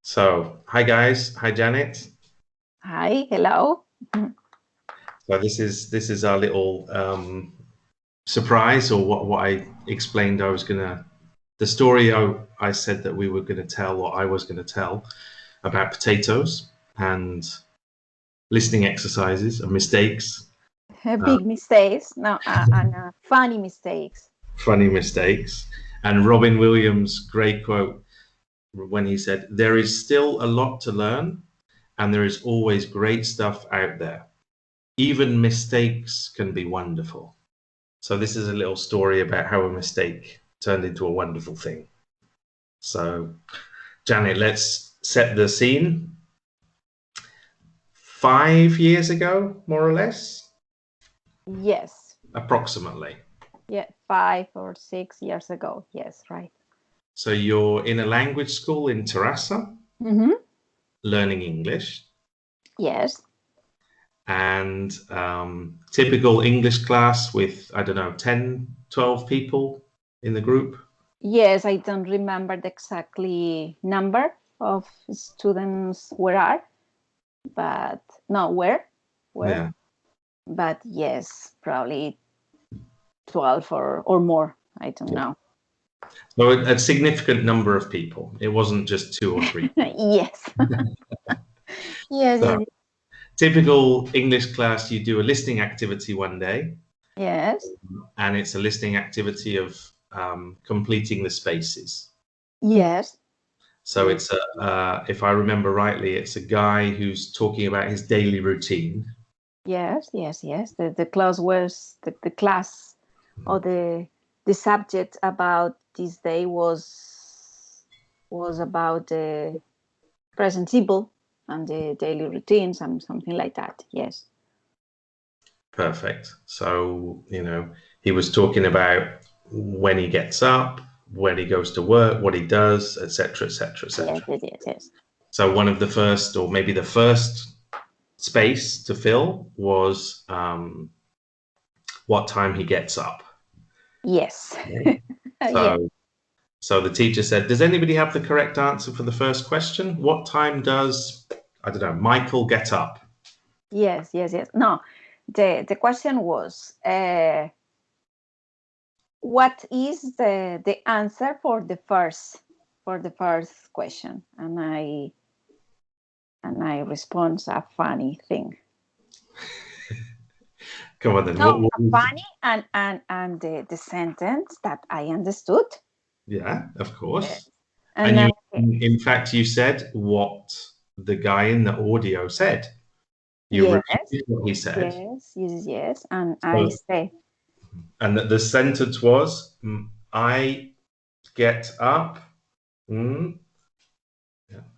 So, hi guys, hi Janet. Hi, hello. So this is our little surprise, or what I explained the story I said that we were gonna tell, or I was gonna tell about potatoes and listening exercises and mistakes, uh, Big mistakes, no, and funny mistakes. funny mistakes, and Robin Williams' great quote when he said, "There is still a lot to learn, and there is always great stuff out there. Even mistakes can be wonderful." So this is a little story about how a mistake turned into a wonderful thing. So, Janet, let's set the scene. 5 years ago, more or less, Yes, approximately. yeah, 5 or 6 years ago. Yes, right. So you're in a language school in Terrassa, Mm-hmm. learning English, Yes, and typical English class with, I don't know, 10, 12 people in the group. yes. I don't remember the exactly number of students where are, but no, where, Yeah. but yes, probably 12 or more. I don't know. So a significant number of people. It wasn't just two or three. Yes, yes, So yes, typical English class, you do a listening activity one day, yes, and it's a listening activity of completing the spaces. yes, So it's if I remember rightly, it's a guy who's talking about his daily routine. yes, yes, yes. The class was the class or the subject about this day was about the present simple and the daily routines and something like that. Yes. Perfect. So, he was talking about when he gets up, when he goes to work, what he does, etc., etc., Yes, etc. yes, yes, yes. So one of the first, or maybe the first space to fill was what time he gets up. Yes. Okay. Yes. So the teacher said, "Does anybody have the correct answer for the first question? What time does, I don't know, Michael get up?" Yes, yes, yes. No, the question was what is the answer for the first question? And I respond a funny thing. Come on then. No, What was, funny and the sentence that I understood. yeah, of Yes. course. And And you, in fact, you said what the guy in the audio said. You yes, repeated what he said. yes, yes, yes. And I So, say and the sentence was, "I get up mm,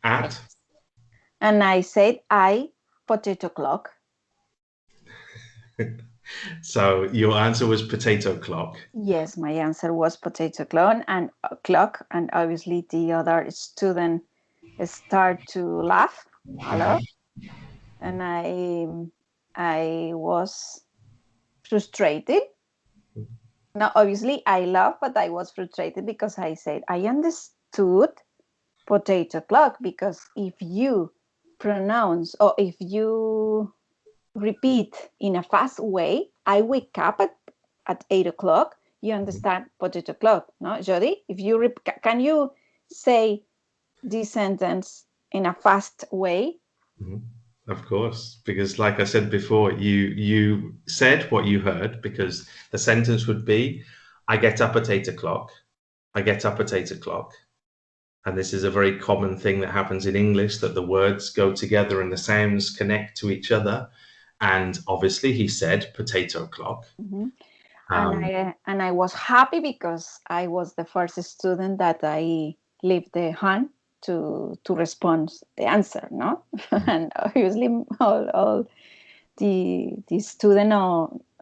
at." yes. And I said I potato clock. So your answer was potato clock. Yes, my answer was potato clock, and obviously the other student start to laugh a lot, and I was frustrated. Now, obviously, I laughed, but I was frustrated because I said I understood potato clock because if you pronounce or if you repeat in a fast way, I wake up at 8 o'clock. You understand potato clock, no, Jody? If you can you say this sentence in a fast way? Mhm. Of course, because like I said before, you said what you heard, because the sentence would be, "I get up at 8 o'clock. I get up at 8 o'clock." And this is a very common thing that happens in English, that the words go together and the sounds connect to each other. And obviously, he said potato clock. Mhm. Um, And I was happy because I was the first student that I leave the hand to respond the answer, no? And obviously all the student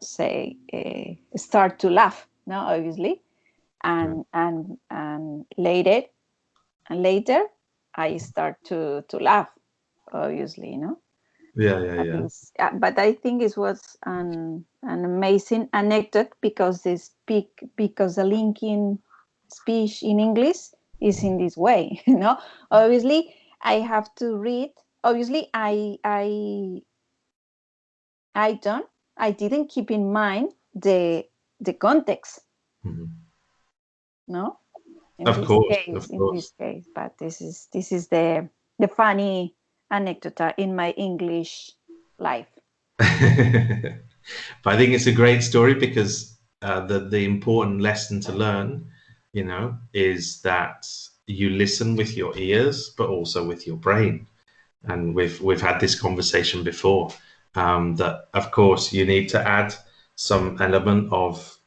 say start to laugh, no, obviously, and later I start to laugh, obviously, yeah, yeah, But, yeah. but I think it was an amazing anecdote because because the linking speech in English is in this way. Obviously, I have to read. Obviously, I don't. I didn't keep in mind the context. Mhm. No, Of course, of in course. this case, but this is the funny anecdote in my English life. But I think it's a great story because the important lesson to learn, is that you listen with your ears, but also with your brain. And we've had this conversation before, that of course you need to add some element of,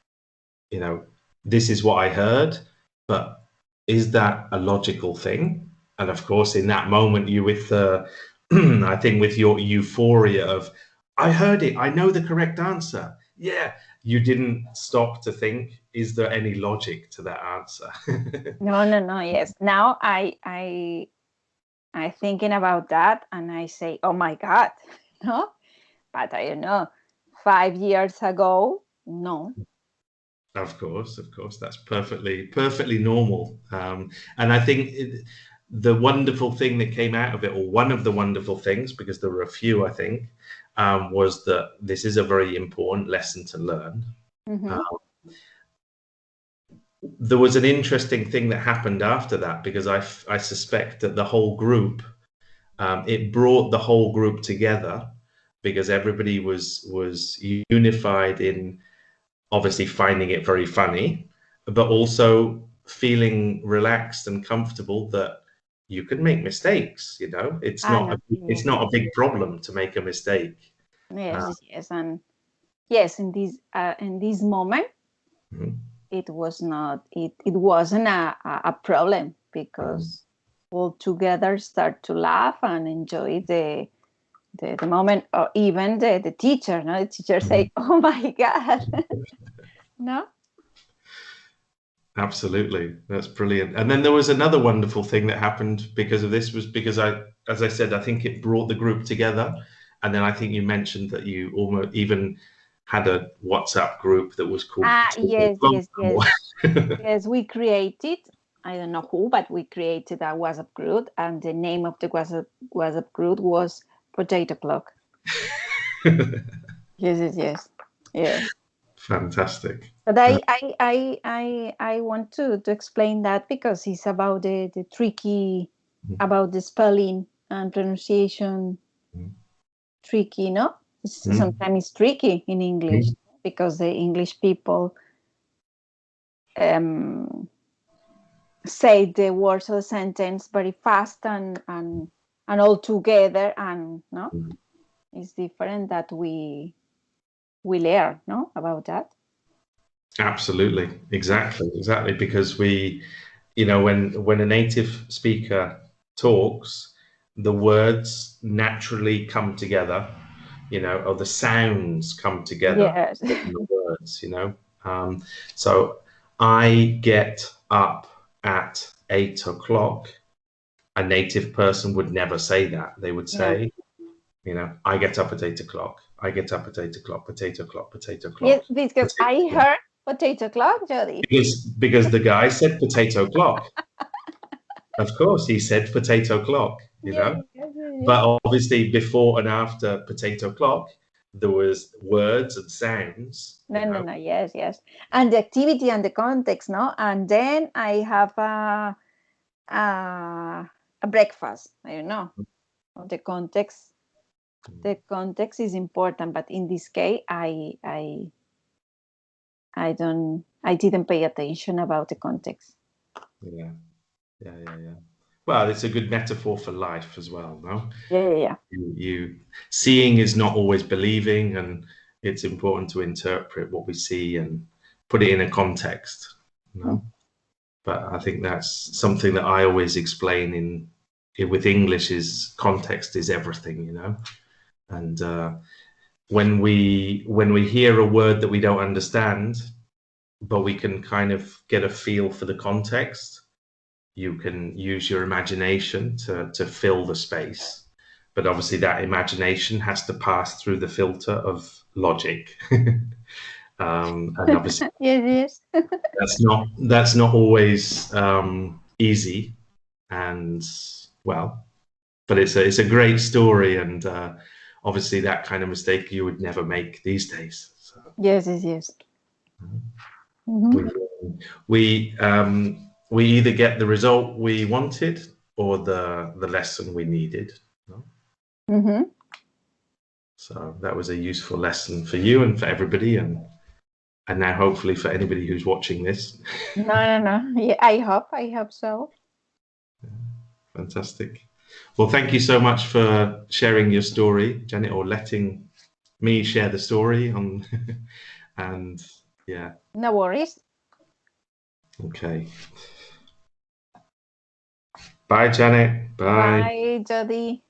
you know, this is what I heard, but is that a logical thing? And of course, in that moment, you with I think with your euphoria of, I heard it, I know the correct answer. Yeah, you didn't stop to think, is there any logic to that answer? No, no, no. Yes. Now I thinking about that, and I say, oh my God, no. But I don't know. 5 years ago, no. Of course, that's perfectly normal. And I think the wonderful thing that came out of it, or one of the wonderful things, because there were a few, I think, was that this is a very important lesson to learn. Mm-hmm. There was an interesting thing that happened after that, because I suspect that the whole group, it brought the whole group together, because everybody was unified in obviously finding it very funny, but also feeling relaxed and comfortable that you can make mistakes. I know. It's Yes, not a big problem to make a mistake. yes, Uh, yes, yes. And yes, in this moment, mhm, it was not. It wasn't a problem mhm, because all together start to laugh and enjoy the moment, or even the teacher. No, the teacher mhm. say, "Oh my God," no. Absolutely, that's brilliant. And then there was another wonderful thing that happened because of this, was because as I said, I think it brought the group together. And then I think you mentioned that you almost even had a WhatsApp group that was called Ah, Potato yes, Club. yes, yes. Yes, we created, I don't know who, but we created a WhatsApp group, and the name of the WhatsApp group was Potato Clock. Yes, yes, yes, yes. Fantastic. But Uh, I want to explain that because it's about the tricky, about the spelling and pronunciation tricky, no? mm, Sometimes it's tricky in English mm, because the English people um, say the words of the sentence very fast and all together, and no, mm. it's different that we learn no about that. Absolutely, exactly. Because when a native speaker talks, the words naturally come together, or the sounds come together Yes. more than the words. So I get up at 8 o'clock. A native person would never say that. They would Yes, say, I get up at 8 o'clock. I get up at 8 o'clock. Potato clock. Potato yes, clock. because I Potato. heard potato clock, Jody. Because the guy said potato clock. Of course, he said potato clock, Yes, yes, yes. But obviously, before and after potato clock, there was words and sounds, No, no, no. Yes, yes. And the activity and the context, no. And then I have a breakfast. I don't know. The context. The context is important, but in this case, I don't. I didn't pay attention about the context. Yeah, yeah. Well, it's a good metaphor for life as well, no? Yeah, yeah, yeah. You seeing is not always believing, and it's important to interpret what we see and put it in a context, Hmm. But I think that's something that I always explain with English is context is everything, And when we hear a word that we don't understand, but we can kind of get a feel for the context, you can use your imagination to fill the space. But obviously, that imagination has to pass through the filter of logic, and obviously Yes, yes. that's not always easy. And well. but it's a great story, and obviously that kind of mistake you would never make these days. So Yes, yes, yes. we Mm-hmm. we either get the result we wanted or the lesson we needed. No? Mm-hmm. So that was a useful lesson for you and for everybody, and now hopefully for anybody who's watching this. No, no, no. Yeah, I hope so. Fantastic. Well, thank you so much for sharing your story, Janet, or letting me share the story on. And yeah, No worries. okay. Bye, Janet. Bye. Bye, Jody.